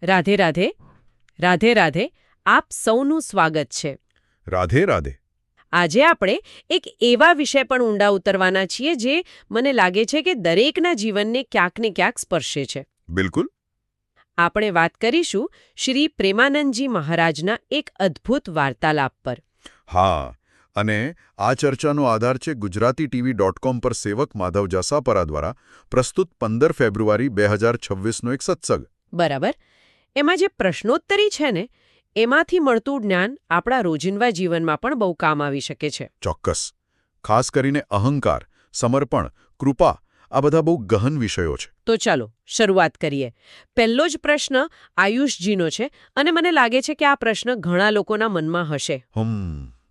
રાધે રાધે. રાધે રાધે. આપ સૌનું સ્વાગત છે. રાધે રાધે. આજે આપણે એક એવા વિષય પર ઊંડા ઉતરવાના છીએ જે મને લાગે છે કે દરેકના જીવનને ક્યાંક ને ક્યાંક સ્પર્શે છે. બિલકુલ. આપણે વાત કરીશું શ્રી પ્રેમાનંદજી મહારાજના એક અદ્ભુત વાર્તાલાપ પર. હા, અને આ ચર્ચાનો આધાર છે ગુજરાતીTV.com પર સેવક માધવ જાસાપરા દ્વારા પ્રસ્તુત 15 ફેબ્રુઆરી 2026નો એક સત્સંગ. બરાબર. એમાં જે પ્રશ્નોત્તરી છે ને, એમાંથી મળતું જ્ઞાન આપણા રોજિંદા જીવનમાં પણ બહુ કામ આવી શકે છે. ચોક્કસ. ખાસ કરીને અહંકાર, સમર્પણ, કૃપા આ બધા બહુ ગહન વિષયો છે. તો ચાલો શરૂઆત કરીએ. પહેલો જ પ્રશ્ન આયુષજીનો છે અને મને લાગે છે કે આ પ્રશ્ન ઘણા લોકોના મનમાં હશે.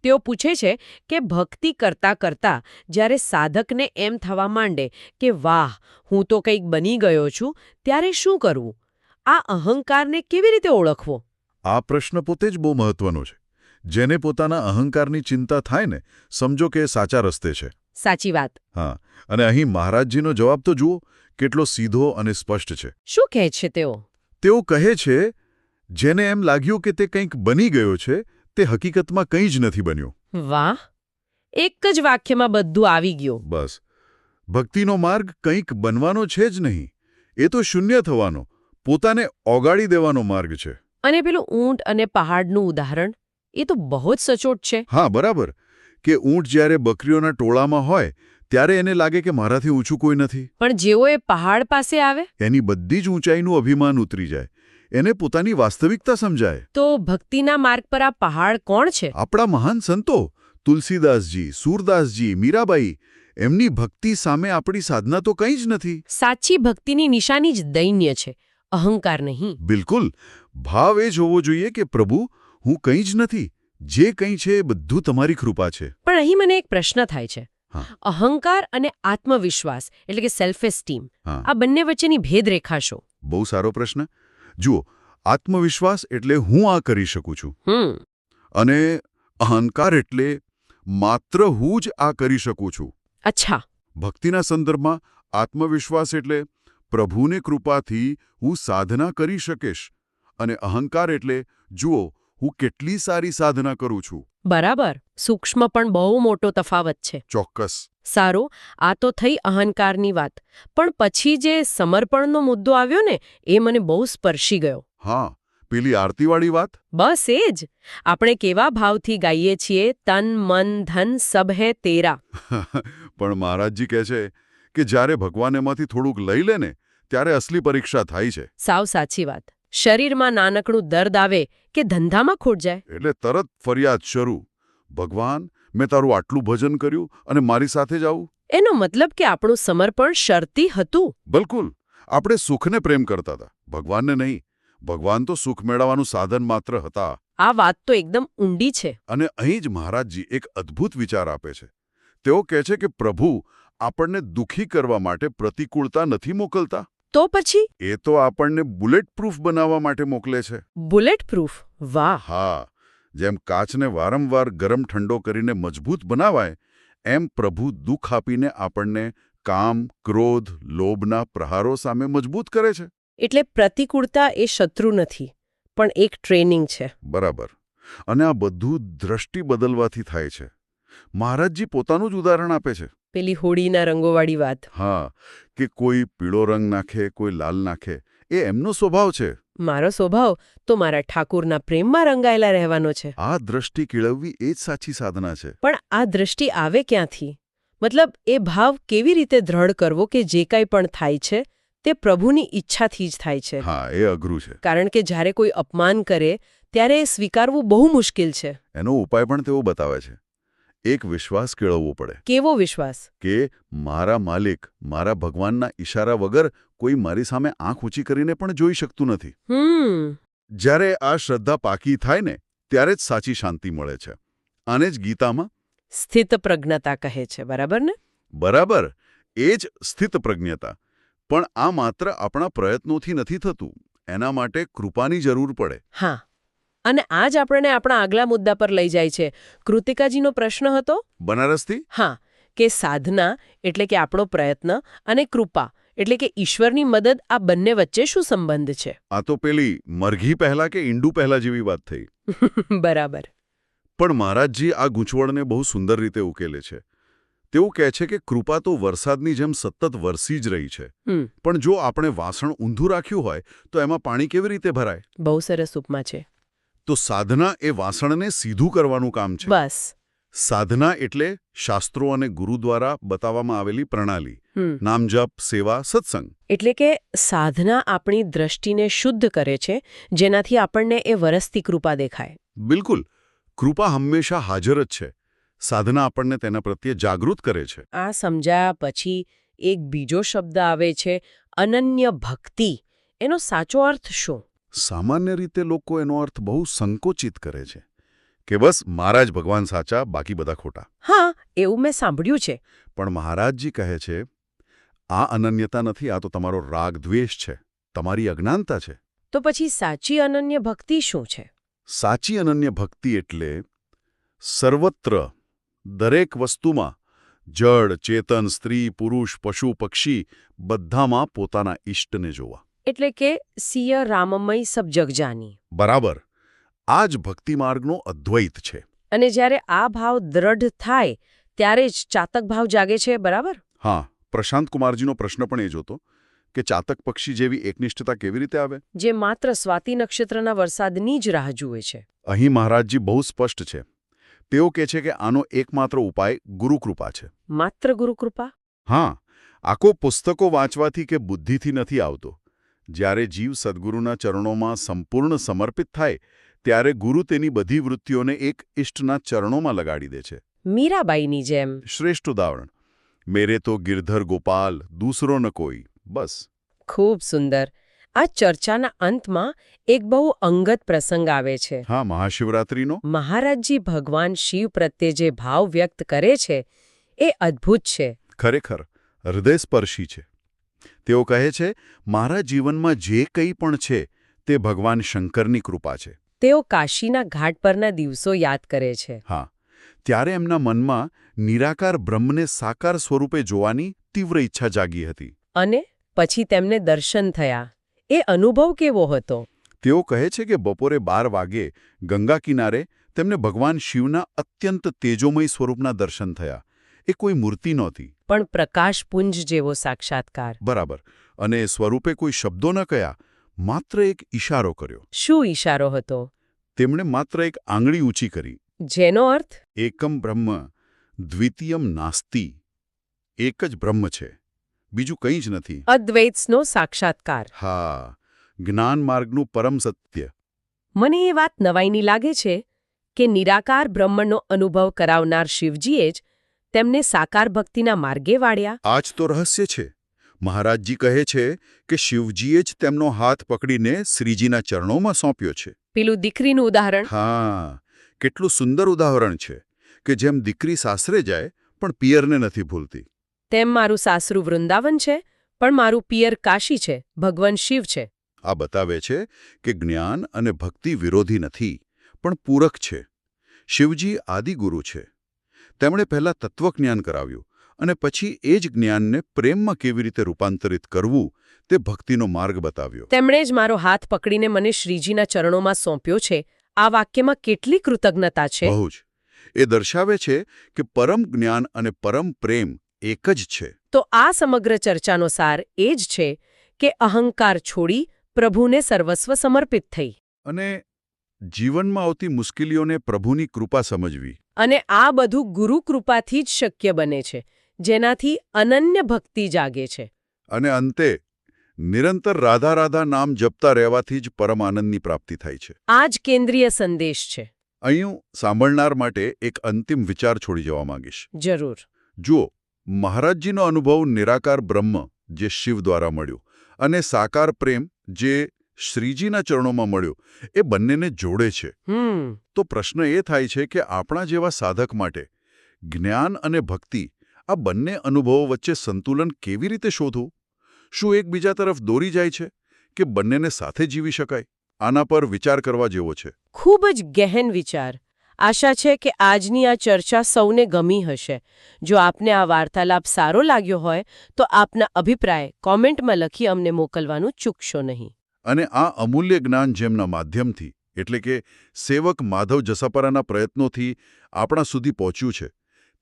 તેઓ પૂછે છે કે ભક્તિ કરતા કરતા જ્યારે સાધકને એમ થવા માંડે કે વાહ, હું તો કંઈક બની ગયો છું, ત્યારે શું કરવું? આ અહંકારને કેવી રીતે ઓળખવો? આ પ્રશ્ન પોતે જ બહુ મહત્વનો છે. જેને પોતાના અહંકારની ચિંતા થાય ને, સમજો કે એ સાચા રસ્તે છે. સાચી વાત. હા, અને અહીં મહારાજજીનો જવાબ તો જુઓ, કેટલો સીધો અને સ્પષ્ટ છે. શું કહે છે તેઓ? તેઓ કહે છે, જેને એમ લાગ્યું કે તે કંઈક બની ગયો છે, તે હકીકતમાં કંઈ જ નથી બન્યું. વાહ, એક જ વાક્યમાં બધું આવી ગયું. બસ. ભક્તિનો માર્ગ કંઈક બનવાનો છે જ નહીં. એ તો શૂન્ય થવાનો, પોતાને ઓગાળી દેવાનો માર્ગ છે. અને પેલું ઊંટ અને પહાડનું ઉદાહરણ, એ તો બહુ જ સચોટ છે. હા, બરાબર. કે ઊંટ જ્યારે બકરીઓના ટોળામાં હોય ત્યારે એને લાગે કે મારાથી ઊંચું કોઈ નથી. પણ જેવો એ પહાડ પાસે આવે, એની બધી જ ઊંચાઈનું અભિમાન ઉતરી જાય. એને પોતાની વાસ્તવિકતા સમજાય. તો ભક્તિના માર્ગ પર આ પહાડ કોણ છે? આપણા મહાન સંતો તુલસીદાસજી, સૂરદાસજી, મીરાબાઈ, એમની ભક્તિ સામે આપણી સાધના તો કંઈ જ નથી. સાચી ભક્તિની નિશાની જ દૈન્ય છે, અહંકાર નહીં. બિલકુલ. ભાવ એ જ હોવો જોઈએ કે પ્રભુ, હું કંઈ જ નથી, જે કંઈ છે એ બધું તમારી કૃપા છે. પણ અહીં મને એક પ્રશ્ન થાય છે. હા. અહંકાર અને આત્મવિશ્વાસ એટલે કે સેલ્ફ એસ્ટીમ, હા. આ બંને વચ્ચેની ભેદરેખા શું? બહુ સારો પ્રશ્ન. જુઓ, આત્મવિશ્વાસ એટલે હું આ કરી શકું છું, અને અહંકાર એટલે માત્ર હું જ આ કરી શકું છું. અચ્છા. ભક્તિના સંદર્ભમાં આત્મવિશ્વાસ એટલે પ્રભુની કૃપાથી હું સાધના કરી શકીશ, અને અહંકાર એટલે જુઓ, હું કેટલી સારી સાધના કરું છું. બરાબર. સૂક્ષ્મ પણ બહુ મોટો તફાવત છે. ચોક્કસ. સારું, આ તો થઈ અહંકારની વાત. પણ પછી જે સમર્પણનો મુદ્દો આવ્યો ને, એ મને બહુ સ્પર્શી ગયો. હા, પેલી આરતીવાળી વાત. બસ એ જ. આપણે કેવા ભાવથી ગાઈએ છીએ, તન મન ધન સબ હે તેરા. પણ મહારાજજી કહે છે કે જ્યારે ભગવાન એમાંથી થોડુંક લઈ લે ને, ત્યારે અસલી પરીક્ષા થાય છે. સાવ સાચી વાત. શરીરમાં નાનકડું દર્દ આવે કે ધંધામાં ખોટ જાય, એટલે તરત ફરિયાદ શરૂ. ભગવાન, મેં તારું આટલું ભજન કર્યું અને મારી સાથે જ આવું? એનો મતલબ કે આપણું સમર્પણ શરતી હતું. બિલકુલ. આપણે સુખને પ્રેમ કરતા હતા, ભગવાનને નહીં. ભગવાન તો સુખ મેળવવાનું સાધન માત્ર હતા. આ વાત તો એકદમ ઊંડી છે. અને અહીં જ મહારાજજી એક અદ્ભુત વિચાર આપે છે. તેઓ કહે છે કે પ્રભુ આપણને દુઃખી કરવા માટે પ્રતિકૂળતા નથી મોકલતા. તો પછી? એ તો આપણને બુલેટ પ્રૂફ બનાવવા માટે મોકલે છે. Bullet proof? વાહ. હા, જેમ કાચને વારંવાર ગરમ ઠંડો કરીને મજબૂત બનાવાય, એમ પ્રભુ દુઃખ આપીને આપણને કામ, ક્રોધ, લોભના પ્રહારો સામે મજબૂત કરે છે. એટલે પ્રતિકૂળતા એ શત્રુ નથી, પણ એક ટ્રેનિંગ છે. બરાબર. અને આ બધું દ્રષ્ટિ બદલવાથી થાય છે. મહારાજજી પોતાનું જ ઉદાહરણ આપે છે. પેલી હોળીના રંગોવાળી વાત. હા, કે કોઈ પીળો રંગ નાખે, કોઈ લાલ નાખે, એ એમનો સ્વભાવ છે. મારો સ્વભાવ તો મારા ઠાકુરના પ્રેમમાં રંગાયેલા રહેવાનો છે. આ દ્રષ્ટિ કેળવવી એ જ સાચી સાધના છે. પણ આ દ્રષ્ટિ આવે ક્યાંથી? મતલબ, એ ભાવ કેવી રીતે દ્રઢ કરવો કે જે કંઈ પણ થાય છે તે પ્રભુની ઈચ્છાથી જ થાય છે? હા, એ અઘરું છે. કારણ કે જ્યારે કોઈ અપમાન કરે ત્યારે એ સ્વીકારવું બહુ મુશ્કેલ છે. એનો ઉપાય પણ તેઓ બતાવે છે. એક વિશ્વાસ કેળવવો પડે. કેવો વિશ્વાસ? કે મારા માલિક, મારા ભગવાનના ઈશારા વગર કોઈ મારી સામે આંખ ઊંચી કરીને પણ જોઈ શકતું નથી. જ્યારે આ શ્રદ્ધા પાકી થાય ને, ત્યારે જ સાચી શાંતિ મળે છે. આને જ ગીતામાં સ્થિતપ્રજ્ઞતા કહે છે, બરાબર ને? બરાબર. એ જ સ્થિતપ્રજ્ઞતા. પણ આ માત્ર આપણા પ્રયત્નોથી નથી થતું. એના માટે કૃપાની જરૂર પડે. હા. અને આ જ આપણને આપણા આગલા મુદ્દા પર લઈ જાય છે. કૃતિકાજીનો પ્રશ્ન હતો બનારસથી. હા, કે સાધના એટલે કે આપણો પ્રયત્ન અને કૃપા એટલે કે ઈશ્વરની મદદ આ બંને વચ્ચે શું સંબંધ છે? આ તો પેલી મરઘી પહેલા કે ઈંડું પહેલા જેવી વાત થઈ. બરાબર. પણ મહારાજજી આ ગૂંચવણને બહુ સુંદર રીતે ઉકેલે છે. તેઓ કહે છે કે કૃપા તો વરસાદની જેમ સતત વરસી જ રહી છે. પણ જો આપણે વાસણ ઊંધું રાખ્યું હોય તો એમાં પાણી કેવી રીતે ભરાય? બહુ સરસ ઉપમા છે. તો સાધના એ વાસણને સીધું કરવાનું કામ છે. બસ. સાધના એટલે શાસ્ત્રો અને ગુરુ દ્વારા બતાવવામાં આવેલી પ્રણાલી. નામજપ, સેવા, સત્સંગ. એટલે કે સાધના આપણી દ્રષ્ટિને શુદ્ધ કરે છે, જેનાથી આપણને એ વરસતી કૃપા દેખાય. બિલકુલ. કૃપા હંમેશા હાજર જ છે. સાધના આપણને તેના પ્રત્યે જાગૃત કરે છે. આ સમજાયા પછી એક બીજો શબ્દ આવે છે, અનન્ય ભક્તિ. એનો સાચો અર્થ શું? સામાન્ય રીતે લોકો એનો અર્થ બહુ સંકોચિત કરે છે કે બસ મારા જ ભગવાન સાચા, બાકી બધા ખોટા. હા, એવું મેં સાંભળ્યું છે. પણ મહારાજજી કહે છે આ અનન્યતા નથી, આ તો તમારો રાગ દ્વેષ છે, તમારી અજ્ઞાનતા છે. તો પછી સાચી અનન્ય ભક્તિ શું છે? સાચી અનન્ય ભક્તિ એટલે સર્વત્ર, દરેક વસ્તુમાં, જળ, ચેતન, સ્ત્રી, પુરુષ, પશુ, પક્ષી બધામાં પોતાના ઈષ્ટને જોવા. એટલે કે સિય રામમય સબ જગ જાની. બરાબર. આ જ ભક્તિ માર્ગનો અદ્વૈત છે. અને જ્યારે આ ભાવ દ્રઢ થાય ત્યારે જ ચાતક ભાવ જાગે છે, બરાબર? હા, પ્રશાંત કુમારજીનો પ્રશ્ન પણ એ જ હતો કે ચાતક પક્ષી જેવી એકનિષ્ઠતા કેવી રીતે આવે? જે માત્ર સ્વાતિ નક્ષત્રના વરસાદની જ રાહ જુએ છે. અહીં મહારાજજી બહુ સ્પષ્ટ છે. તેઓ કહે છે કે આનો એકમાત્ર ઉપાય ગુરુકૃપા છે. માત્ર ગુરુકૃપા? હા, આખો પુસ્તકો વાંચવાથી કે બુદ્ધિથી નથી આવતો. જ્યારે જીવ સદ્ગુરુના ચરણોમાં સંપૂર્ણ સમર્પિત થાય ત્યારે ગુરુ તેની બધી વૃત્તિઓને એક ઇષ્ટના ચરણોમાં લગાડી દે છે. મીરાબાઈની જેમ. શ્રેષ્ઠ ઉદાહરણ. મેરે તો ગિરધર ગોપાલ, દૂસરો ન કોઈ, બસ. ખૂબ સુંદર. આ ચર્ચાના અંતમાં એક બહુ અંગત પ્રસંગ આવે છે. હા, મહાશિવરાત્રિનો. મહારાજજી ભગવાન શિવ પ્રત્યે જે ભાવ વ્યક્ત કરે છે એ અદ્ભુત છે. ખરેખર હૃદયસ્પર્શી છે. તેઓ કહે છે મારા જીવનમાં જે કંઈ પણ છે તે ભગવાન શંકરની કૃપા છે. તેઓ કાશીના ઘાટ પરના દિવસો યાદ કરે છે. હા, ત્યારે એમના મનમાં નિરાકાર બ્રહ્મને સાકાર સ્વરૂપે જોવાની તીવ્ર ઈચ્છા જાગી હતી. અને પછી તેમને દર્શન થયા. એ અનુભવ કેવો હતો? તેઓ કહે છે કે બપોરે 12 વાગે ગંગા કિનારે તેમને ભગવાન શિવના અત્યંત તેજોમય સ્વરૂપના દર્શન થયા. એ કોઈ મૂર્તિ નહોતી, પણ પ્રકાશપુંજ જેવો સાક્ષાત્કાર. બરાબર. અને એ સ્વરૂપે કોઈ શબ્દો ન કહ્યા, માત્ર એક ઈશારો કર્યો. શું ઈશારો હતો? તેમણે માત્ર એક આંગળી ઊંચી કરી. જેનો અર્થ? એકમ બ્રહ્મ દ્વિતીયમ નાસ્તિ. એક જ બ્રહ્મ છે, બીજું કંઈ જ નથી. અદ્વૈતનો સાક્ષાત્કાર. હા, જ્ઞાન માર્ગનું પરમ સત્ય. મને એ વાત નવાઈની લાગે છે કે નિરાકાર બ્રહ્મનો અનુભવ કરાવનાર શિવજીએ જ તેમને સાકાર ભક્તિના માર્ગે વાળ્યા. આ જ તો રહસ્ય છે. મહારાજજી કહે છે કે શિવજીએ જ તેમનો હાથ પકડીને શ્રીજીના ચરણોમાં સોંપ્યો છે. પેલું દીકરીનું ઉદાહરણ. હા, કેટલું સુંદર ઉદાહરણ છે કે જેમ દીકરી સાસરે જાય પણ પિયરને નથી ભૂલતી. તેમ મારું સાસરું વૃંદાવન છે, પણ મારું પિયર કાશી છે, ભગવાન શિવ છે. આ બતાવે છે કે જ્ઞાન અને ભક્તિ વિરોધી નથી, પણ પૂરક છે. શિવજી આદિગુરુ છે. તેમણે પહેલાં તત્વજ્ઞાન કરાવ્યું અને પછી એ જ જ્ઞાનને પ્રેમમાં કેવી રીતે રૂપાંતરિત કરવું તે ભક્તિનો માર્ગ બતાવ્યો. તેમણે જ મારો હાથ પકડીને મને શ્રીજીના ચરણોમાં સોંપ્યો છે. આ વાક્યમાં કેટલી કૃતજ્ઞતા છે! બહુ જ. એ દર્શાવે છે કે પરમ જ્ઞાન અને પરમ પ્રેમ એક જ છે. તો આ સમગ્ર ચર્ચાનો સાર એ જ છે કે અહંકાર છોડી પ્રભુને સર્વસ્વ સમર્પિત થઈ. અને જીવનમાં આવતી મુશ્કેલીઓને પ્રભુની કૃપા સમજવી. અને આ બધું ગુરુ કૃપાથી જ શક્ય બને છે, જેનાથી અનન્ય ભક્તિ જાગે છે. અને અંતે નિરંતર રાધા રાધા નામ જપતા રહેવાથી જ પરમ આનંદની પ્રાપ્તિ થાય છે. આ જ કેન્દ્રીય સંદેશ છે. અહીં સાંભળનાર માટે એક અંતિમ વિચાર છોડી જવા માંગીશ. જરૂર. જુઓ, મહારાજજીનો અનુભવ નિરાકાર બ્રહ્મ જે શિવ દ્વારા મળ્યો અને સાકાર પ્રેમ જે શ્રીજીના ચરણોમાં મળ્યો, એ બંનેને જોડે છે. તો પ્રશ્ન એ થાય છે કે આપણા જેવા સાધક માટે જ્ઞાન અને ભક્તિ આ બંને અનુભવો વચ્ચે સંતુલન કેવી રીતે શોધવું? શું એકબીજા તરફ દોરી જાય છે કે બંનેને સાથે જીવી શકાય? આના પર વિચાર કરવા જેવો છે. ખૂબ જ ગહેન વિચાર. આશા છે કે આજની આ ચર્ચા સૌને ગમી હશે. જો આપને આ વાર્તાલાપ સારો લાગ્યો હોય તો આપના અભિપ્રાય કોમેન્ટમાં લખી અમને મોકલવાનું ચૂકશો નહીં. અને આ અમૂલ્ય જ્ઞાન જેમના માધ્યમથી એટલે કે સેવક માધવ જસાપરાના પ્રયત્નોથી આપણા સુધી પહોંચ્યું છે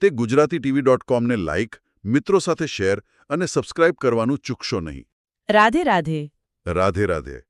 તે gujaratitv.com ને લાઇક, મિત્રો સાથે શેર અને સબસ્ક્રાઇબ કરવાનું ચૂકશો નહીં. રાધે રાધે. રાધે રાધે.